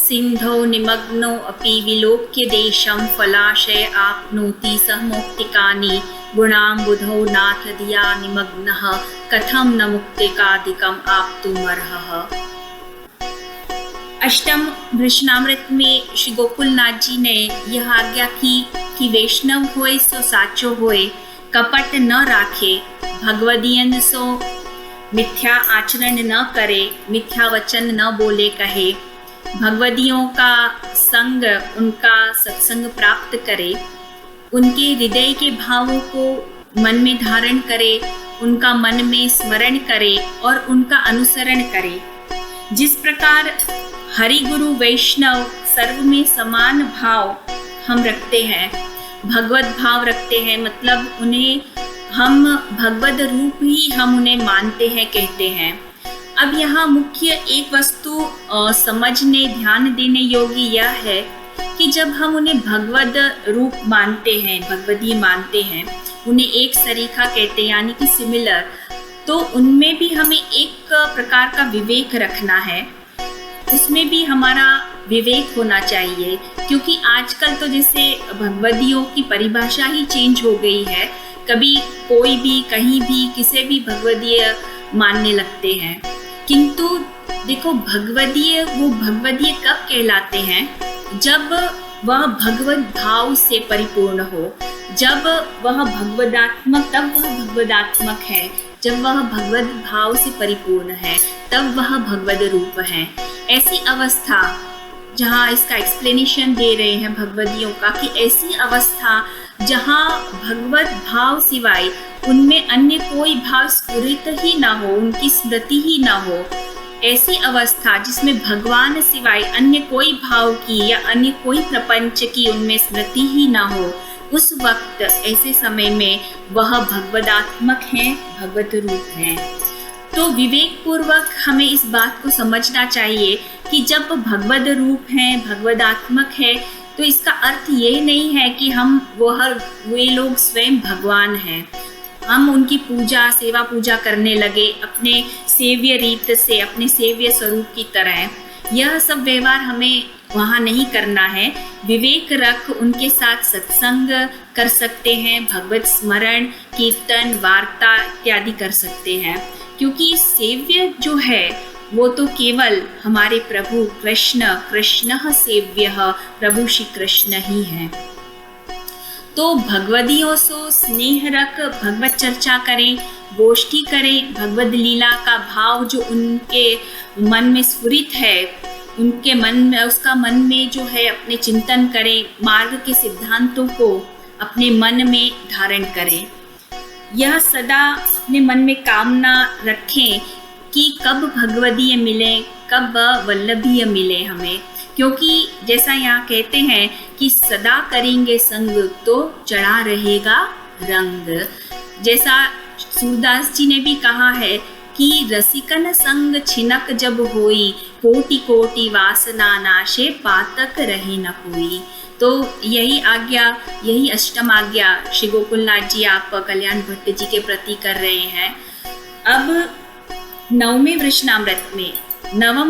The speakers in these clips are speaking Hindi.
सिंधौ निमग्नो अपि विलोक्य देशं फलाशय आपनोति सह मौक्तिकानि गुणाम्बुधौ नाथ धिया निमग्नः कथं न मुक्तिकादिकम् आप्तुमर्हः। अष्टम वृषणामृत में श्री गोकुलनाथ जी ने यह आज्ञा की कि वैष्णव होए सो साचो होए, कपट न राखे, भगवदियन सो मिथ्या आचरण न करे, मिथ्या वचन न बोले कहे, भगवदियों का संग उनका सत्संग प्राप्त करे, उनके हृदय के भावों को मन में धारण करे, उनका मन में स्मरण करे और उनका अनुसरण करे। जिस प्रकार हरि गुरु वैष्णव सर्व में समान भाव हम रखते हैं, भगवत भाव रखते हैं, मतलब उन्हें हम भगवत रूप ही हम उन्हें मानते हैं, कहते हैं। अब यहाँ मुख्य एक वस्तु समझने ध्यान देने योग्य यह है कि जब हम उन्हें भगवत रूप मानते हैं, भगवदीय मानते हैं, उन्हें एक सरीखा कहते हैं यानी कि सिमिलर, तो उनमें भी हमें एक प्रकार का विवेक रखना है, उसमें भी हमारा विवेक होना चाहिए। क्योंकि आजकल तो जैसे भगवदियों की परिभाषा ही चेंज हो गई है, कभी कोई भी कहीं भी किसे भी भगवदीय मानने लगते हैं। किंतु देखो भगवदीय वो भगवदीय कब कहलाते हैं, जब वह भगवत भाव से परिपूर्ण हो, जब वह भगवदात्मक, तब वह भगवदात्मक है, जब वह भगवत भाव से परिपूर्ण है तब वह भगवत रूप है। ऐसी अवस्था जहाँ इसका एक्सप्लेनेशन दे रहे हैं भगवदियों का कि ऐसी अवस्था जहाँ भगवत भाव सिवाय उनमें अन्य कोई भाव स्फुरित ही ना हो, उनकी स्मृति ही ना हो, ऐसी अवस्था जिसमें भगवान सिवाय अन्य कोई भाव की या अन्य कोई प्रपंच की उनमें स्मृति ही ना हो, उस वक्त ऐसे समय में वह भगवदात्मक है, भगवत रूप है। तो विवेक पूर्वक हमें इस बात को समझना चाहिए कि जब भगवत रूप है, भगवदात्मक है, तो इसका अर्थ ये नहीं है कि हम वे लोग स्वयं भगवान हैं, हम उनकी पूजा सेवा पूजा करने लगे अपने सेव्य रीत से, अपने सेव्य स्वरूप की तरह। यह सब व्यवहार हमें वहाँ नहीं करना है। विवेक रख उनके साथ सत्संग कर सकते हैं, भगवत स्मरण, कीर्तन, वार्ता इत्यादि कर सकते हैं, क्योंकि सेव्य जो है वो तो केवल हमारे प्रभु कृष्ण सेव्यः, प्रभु श्री कृष्ण ही है। तो भगवदियों सो स्नेह रख भगवत चर्चा करें, गोष्ठी करें, भगवत लीला का भाव जो उनके मन में स्फुरित है, उनके मन में, उसका मन में जो है अपने चिंतन करें, मार्ग के सिद्धांतों को अपने मन में धारण करें। यह सदा अपने मन में कामना रखें कि कब भगवदीय मिले, कब वल्लभीय मिले हमें, क्योंकि जैसा यहाँ कहते हैं कि सदा करेंगे संग तो चढ़ा रहेगा रंग। जैसा सूरदास जी ने भी कहा है कि रसिकन संग छिनक जब होई, कोटि कोटि वासना नाशे पातक रहे न कोई। तो यही आज्ञा, यही अष्टम आज्ञा श्री गोकुलनाथ जी आप कल्याण भट्ट जी के प्रति कर रहे हैं। अब नवम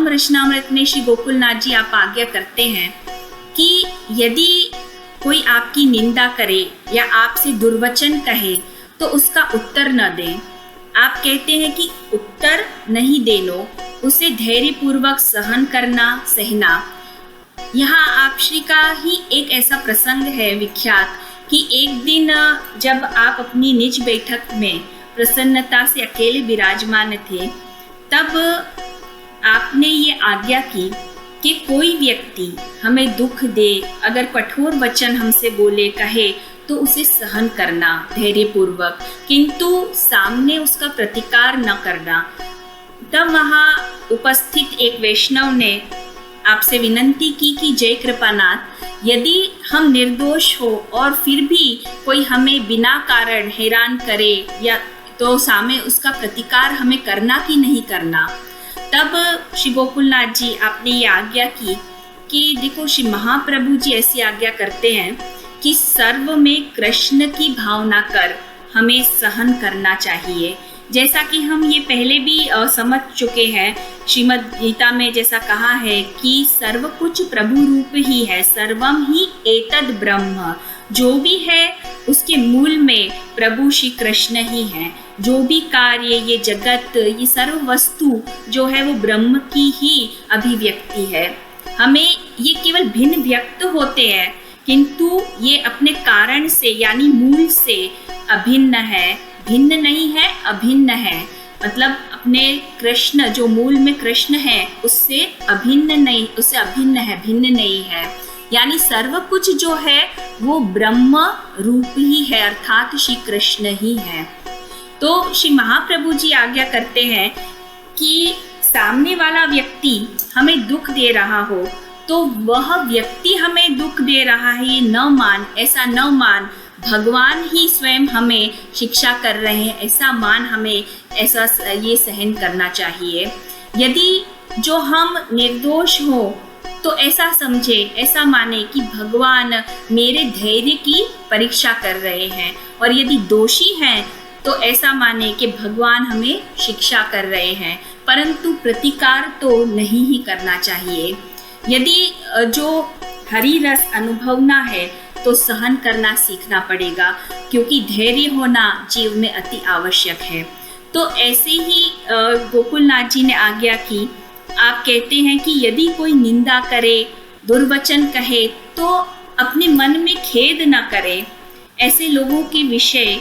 वृषणामृत में श्री गोकुलनाथ जी आप आज्ञा करते हैं कि यदि कोई आपकी निंदा करे या आपसे दुर्वचन कहे तो उसका उत्तर न दें। आप कहते हैं कि उत्तर नहीं देनो, उसे धैर्य पूर्वक सहन करना, सहना। यहाँ आप श्री का ही एक ऐसा प्रसंग है विख्यात कि एक दिन जब आप अपनी निज बैठक में प्रसन्नता से अकेले विराजमान थे, तब आपने ये आज्ञा की कि कोई व्यक्ति हमें दुख दे, अगर कठोर वचन हमसे बोले, कहे, तो उसे सहन करना धैर्यपूर्वक, किंतु सामने उसका प्रतिकार न करना। तब वहाँ उपस्थित एक वैष्णव ने आपसे विनंती की कि जय कृपानाथ, यदि हम निर्दोष हो और फिर भी कोई हमें बिना कारण हैरान करे या तो सामने उसका प्रतिकार हमें करना कि नहीं करना। तब श्री गोकुलनाथ जी आपने ये आज्ञा की कि देखो श्री महाप्रभु जी ऐसी आज्ञा करते हैं कि सर्व में कृष्ण की भावना कर हमें सहन करना चाहिए। जैसा कि हम ये पहले भी समझ चुके हैं श्रीमद् गीता में जैसा कहा है कि सर्व कुछ प्रभु रूप ही है, सर्वम ही एतद ब्रह्म, जो भी है उसके मूल में प्रभु श्री कृष्ण ही है। जो भी कार्य, ये जगत, ये सर्व वस्तु जो है वो ब्रह्म की ही अभिव्यक्ति है। हमें ये केवल भिन्न व्यक्त होते हैं, किंतु ये अपने कारण से यानी मूल से अभिन्न है, भिन्न नहीं है, अभिन्न है। मतलब अपने कृष्ण जो मूल में कृष्ण है उससे अभिन्न नहीं, उससे अभिन्न है, भिन्न नहीं है। यानी सर्व कुछ जो है वो ब्रह्म रूप ही है, अर्थात श्री कृष्ण ही है। तो श्री महाप्रभु जी आज्ञा करते हैं कि सामने वाला व्यक्ति हमें दुख दे रहा हो तो वह व्यक्ति हमें दुख दे रहा है ये न मान, ऐसा न मान, भगवान ही स्वयं हमें शिक्षा कर रहे हैं ऐसा मान, हमें ऐसा ये सहन करना चाहिए। यदि जो हम निर्दोष हो तो ऐसा समझे, ऐसा माने कि भगवान मेरे धैर्य की परीक्षा कर रहे हैं, और यदि दोषी हैं तो ऐसा माने कि भगवान हमें शिक्षा कर रहे हैं, परंतु प्रतिकार तो नहीं ही करना चाहिए। यदि जो हरि रस अनुभवना है तो सहन करना सीखना पड़ेगा, क्योंकि धैर्य होना जीव में अति आवश्यक है। तो ऐसे ही गोकुलनाथ जी ने आज्ञा की। आप कहते हैं कि यदि कोई निंदा करे, दुर्वचन कहे तो अपने मन में खेद न करे। ऐसे लोगों के विषय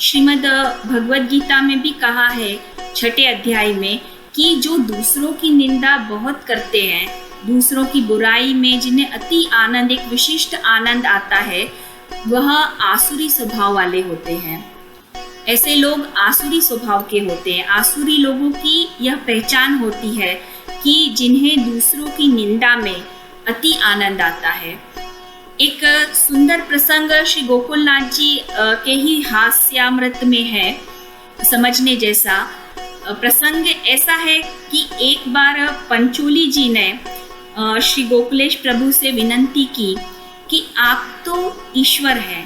श्रीमद् भगवद गीता में भी कहा है 6 अध्याय में कि जो दूसरों की निंदा बहुत करते हैं, दूसरों की बुराई में जिन्हें अति आनंद, एक विशिष्ट आनंद आता है, वह आसुरी स्वभाव वाले होते हैं। ऐसे लोग आसुरी स्वभाव के होते हैं। आसुरी लोगों की यह पहचान होती है कि जिन्हें दूसरों की निंदा में अति आनंद आता है। एक सुंदर प्रसंग श्री गोकुलनाथ जी के ही हास्यामृत में है, समझने जैसा प्रसंग ऐसा है कि एक बार पंचोली जी ने श्री गोकुलेश प्रभु से विनंती की कि आप तो ईश्वर हैं।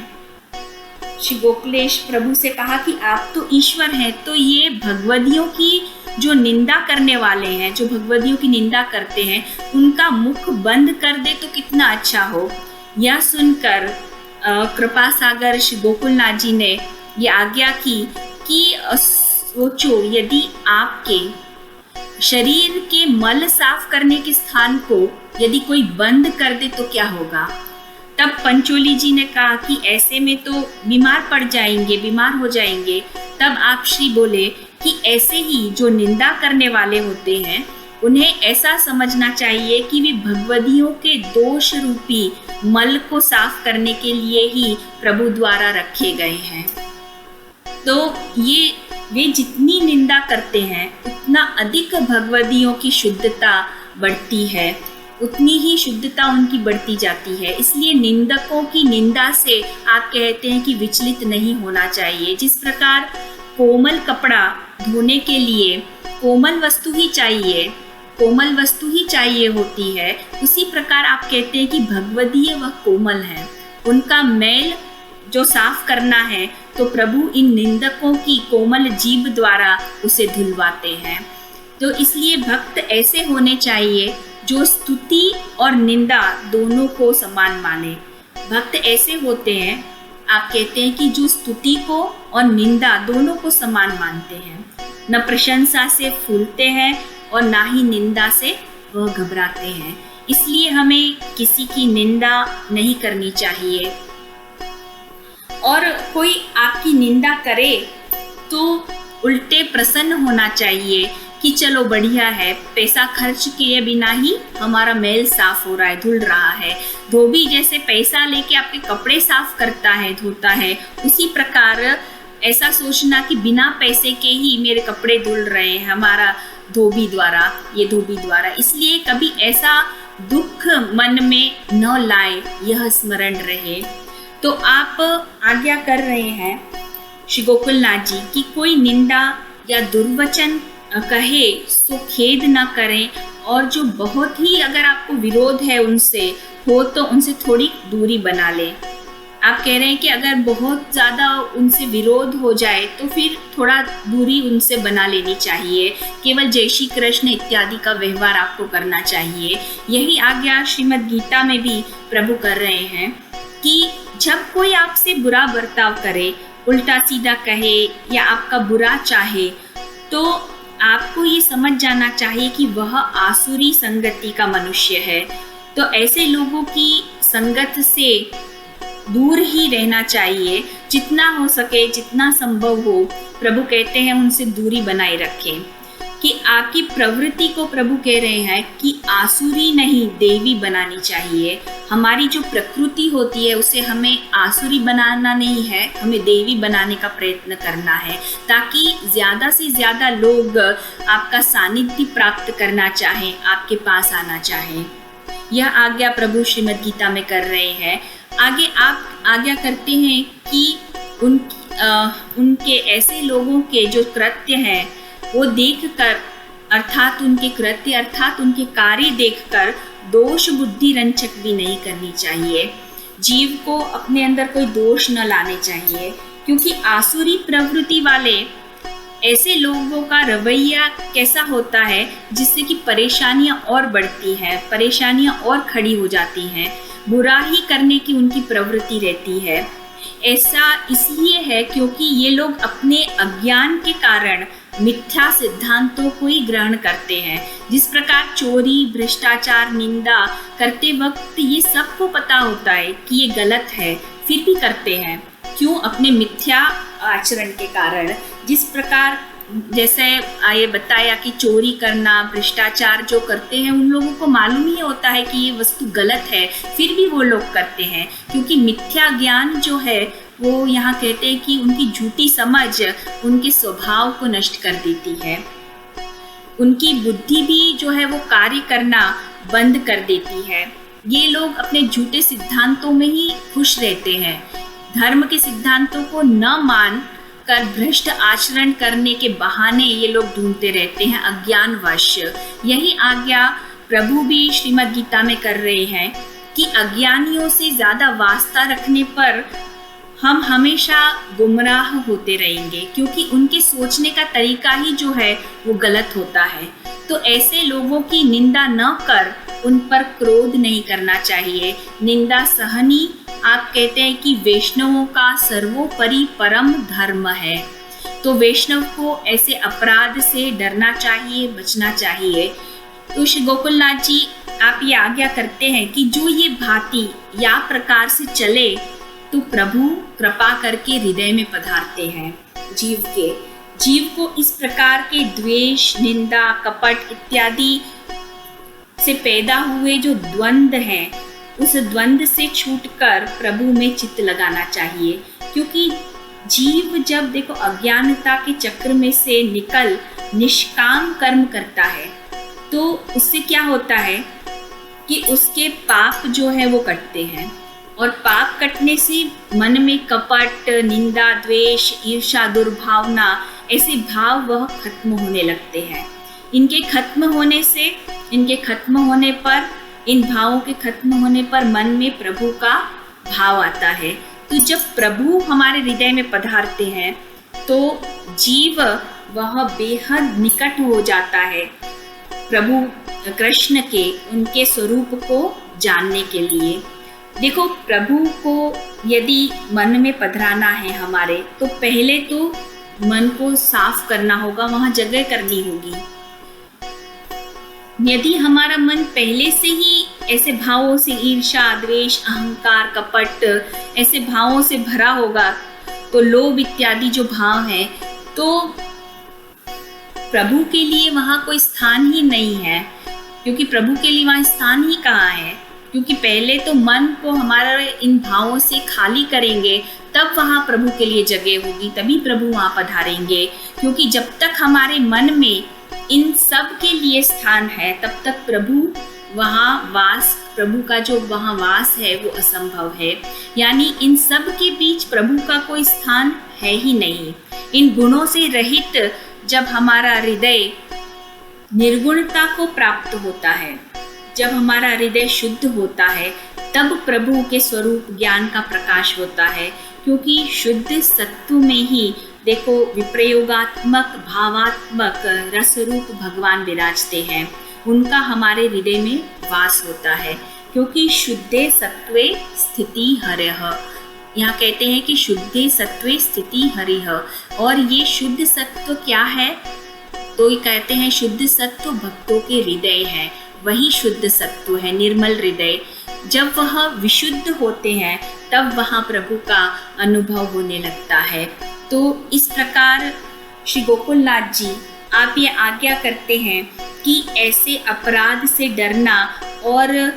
श्री गोकुलेश प्रभु से कहा कि आप तो ईश्वर हैं, तो ये भगवदियों की जो निंदा करने वाले हैं, जो भगवदियों की निंदा करते हैं, उनका मुख बंद कर दे तो कितना अच्छा हो। यह सुनकर कृपा सागर श्री गोकुलनाथ जी ने ये आज्ञा की कि सोचो, यदि आपके शरीर के मल साफ करने के स्थान को यदि कोई बंद कर दे तो क्या होगा। तब पंचोली जी ने कहा कि ऐसे में तो बीमार पड़ जाएंगे, बीमार हो जाएंगे। तब आप श्री बोले कि ऐसे ही जो निंदा करने वाले होते हैं उन्हें ऐसा समझना चाहिए कि वे भगवदियों के दोष रूपी मल को साफ करने के लिए ही प्रभु द्वारा रखे गए हैं। तो ये वे जितनी निंदा करते हैं उतना अधिक भगवदियों की शुद्धता बढ़ती है, उतनी ही शुद्धता उनकी बढ़ती जाती है। इसलिए निंदकों की निंदा से आप कहते हैं कि विचलित नहीं होना चाहिए। जिस प्रकार कोमल कपड़ा धोने के लिए कोमल वस्तु ही चाहिए, कोमल वस्तु ही चाहिए होती है, उसी प्रकार आप कहते हैं कि भगवदीय वह कोमल है, उनका मैल जो साफ करना है तो प्रभु इन निंदकों की कोमल जीभ द्वारा उसे धुलवाते हैं। तो इसलिए भक्त ऐसे होने चाहिए जो स्तुति और निंदा दोनों को समान माने। भक्त ऐसे होते हैं, आप कहते हैं कि जो स्तुति को और निंदा दोनों को समान मानते हैं, न प्रशंसा से फूलते हैं और ना ही निंदा से वह घबराते हैं। इसलिए हमें किसी की निंदा नहीं करनी चाहिए, और कोई आपकी निंदा करे तो उल्टे प्रसन्न होना चाहिए कि चलो बढ़िया है, पैसा खर्च किए बिना ही हमारा मैल साफ हो रहा है, धुल रहा है। धोबी जैसे पैसा लेके आपके कपड़े साफ करता है, धोता है, उसी प्रकार ऐसा सोचना कि बिना पैसे के ही मेरे कपड़े धुल रहे हैं हमारा धोबी द्वारा, ये धोबी द्वारा। इसलिए कभी ऐसा दुख मन में न लाए, यह स्मरण रहे। तो आप आज्ञा कर रहे हैं श्री गोकुलनाथ जी कि कोई निंदा या दुर्वचन कहे सो खेद न करें, और जो बहुत ही अगर आपको विरोध है उनसे हो तो उनसे थोड़ी दूरी बना लें। आप कह रहे हैं कि अगर बहुत ज़्यादा उनसे विरोध हो जाए तो फिर थोड़ा दूरी उनसे बना लेनी चाहिए, केवल जय श्री कृष्ण इत्यादि का व्यवहार आपको करना चाहिए। यही आज्ञा श्रीमद् गीता में भी प्रभु कर रहे हैं कि जब कोई आपसे बुरा बर्ताव करे, उल्टा सीधा कहे या आपका बुरा चाहे, तो आपको ये समझ जाना चाहिए कि वह आसुरी संगति का मनुष्य है। तो ऐसे लोगों की संगत से दूर ही रहना चाहिए, जितना हो सके, जितना संभव हो। प्रभु कहते हैं उनसे दूरी बनाए रखें। कि आपकी प्रवृत्ति को प्रभु कह रहे हैं कि आसुरी नहीं देवी बनानी चाहिए। हमारी जो प्रकृति होती है उसे हमें आसुरी बनाना नहीं है, हमें देवी बनाने का प्रयत्न करना है, ताकि ज़्यादा से ज़्यादा लोग आपका सानिध्य प्राप्त करना चाहें, आपके पास आना चाहें। यह आज्ञा प्रभु श्रीमद् गीता में कर रहे हैं। आगे आप आज्ञा करते हैं कि उनके ऐसे लोगों के जो कृत्य हैं वो देखकर, अर्थात उनके कृत्य अर्थात उनके कार्य देखकर दोष बुद्धि रंचक भी नहीं करनी चाहिए। जीव को अपने अंदर कोई दोष न लाने चाहिए, क्योंकि आसुरी प्रवृत्ति वाले ऐसे लोगों का रवैया कैसा होता है जिससे कि परेशानियां और बढ़ती हैं, परेशानियां और खड़ी हो जाती हैं, बुरा ही करने की उनकी प्रवृत्ति रहती है। ऐसा इसलिए है क्योंकि ये लोग अपने अज्ञान के कारण मिथ्या सिद्धांतों को ही ग्रहण करते हैं। जिस प्रकार चोरी, भ्रष्टाचार, निंदा करते वक्त ये सबको पता होता है कि ये गलत है, फिर भी करते हैं। क्यों? अपने मिथ्या आचरण के कारण। जिस प्रकार जैसे ये बताया कि चोरी करना, भ्रष्टाचार जो करते हैं उन लोगों को मालूम ही होता है कि ये वस्तु गलत है, फिर भी वो लोग करते हैं, क्योंकि मिथ्या ज्ञान जो है वो यहाँ कहते हैं कि उनकी झूठी समझ उनके स्वभाव को नष्ट कर देती है। उनकी बुद्धि भी जो है वो कार्य करना बंद कर देती है। ये लोग अपने झूठे सिद्धांतों में ही खुश रहते हैं। धर्म के सिद्धांतों को न मान कर भ्रष्ट आचरण करने के बहाने ये लोग ढूंढते रहते हैं अज्ञानवश। यही आज्ञा प्रभु भी श्रीमद् गीता में कर रहे हैं कि अज्ञानियों से ज़्यादा वास्ता रखने पर हम हमेशा गुमराह होते रहेंगे, क्योंकि उनके सोचने का तरीका ही जो है वो गलत होता है। तो ऐसे लोगों की निंदा न कर उन पर क्रोध नहीं करना चाहिए। निंदा सहनी आप कहते हैं कि वैष्णवों का सर्वोपरि परम धर्म है। तो वैष्णव को ऐसे अपराध से डरना चाहिए, बचना चाहिए। तो श्री गोकुलनाथ जी आप ये आज्ञा करते हैं कि जो ये भांति या प्रकार से चले तो प्रभु कृपा करके हृदय में पधारते हैं। जीव को इस प्रकार के द्वेष, निंदा, कपट इत्यादि से पैदा हुए जो द्वंद्व हैं, उस द्वंद्व से छूटकर प्रभु में चित्त लगाना चाहिए। क्योंकि जीव जब देखो अज्ञानता के चक्र में से निकल निष्काम कर्म करता है तो उससे क्या होता है कि उसके पाप जो है वो कटते हैं, और पाप कटने से मन में कपट, निंदा, द्वेष, ईर्ष्या, दुर्भावना ऐसे भाव वह खत्म होने लगते हैं। इनके खत्म होने पर इन भावों के खत्म होने पर मन में प्रभु का भाव आता है। तो जब प्रभु हमारे हृदय में पधारते हैं तो जीव वह बेहद निकट हो जाता है प्रभु कृष्ण के, उनके स्वरूप को जानने के लिए। देखो, प्रभु को यदि मन में पधराना है हमारे, तो पहले तो मन को साफ करना होगा, वहाँ जगह करनी होगी। यदि हमारा मन पहले से ही ऐसे भावों से, ईर्ष्या, द्वेष, अहंकार, कपट ऐसे भावों से भरा होगा, तो लोभ इत्यादि जो भाव है, तो प्रभु के लिए वहाँ कोई स्थान ही नहीं है। क्योंकि प्रभु के लिए वहाँ स्थान ही कहाँ है? क्योंकि पहले तो मन को हमारा इन भावों से खाली करेंगे, तब वहाँ प्रभु के लिए जगह होगी, तभी प्रभु वहाँ पधारेंगे। क्योंकि जब तक हमारे मन में इन सब के लिए स्थान है, तब तक प्रभु का जो वहाँ वास है वो असंभव है। यानी इन सब के बीच प्रभु का कोई स्थान है ही नहीं। इन गुणों से रहित जब हमारा हृदय निर्गुणता को प्राप्त होता है, जब हमारा हृदय शुद्ध होता है तब प्रभु के स्वरूप ज्ञान का प्रकाश होता है, क्योंकि शुद्ध सत्व में ही देखो विप्रयोगात्मक भावात्मक रसरूप भगवान विराजते हैं, उनका हमारे हृदय में वास होता है। क्योंकि शुद्धे सत्वे स्थिति हरिः, यहाँ कहते हैं कि शुद्धे सत्वे स्थिति हरिः। और ये शुद्ध सत्व क्या है? तो ये कहते हैं शुद्ध सत्व भक्तों के हृदय है, वही शुद्ध सत्व है, निर्मल हृदय। जब वह विशुद्ध होते हैं तब वहाँ प्रभु का अनुभव होने लगता है। तो इस प्रकार श्री गोकुलनाथ जी आप ये आज्ञा करते हैं कि ऐसे अपराध से डरना और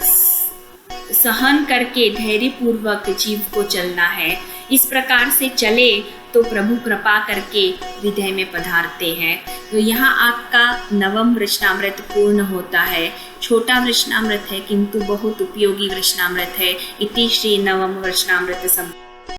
सहन करके धैर्यपूर्वक जीव को चलना है। इस प्रकार से चले तो प्रभु कृपा करके हृदय में पधारते हैं। तो यहाँ आपका नवम वृषणामृत पूर्ण होता है। छोटा वृषणामृत है किंतु बहुत उपयोगी वृषणामृत है। इति श्री नवम वृषणामृत सम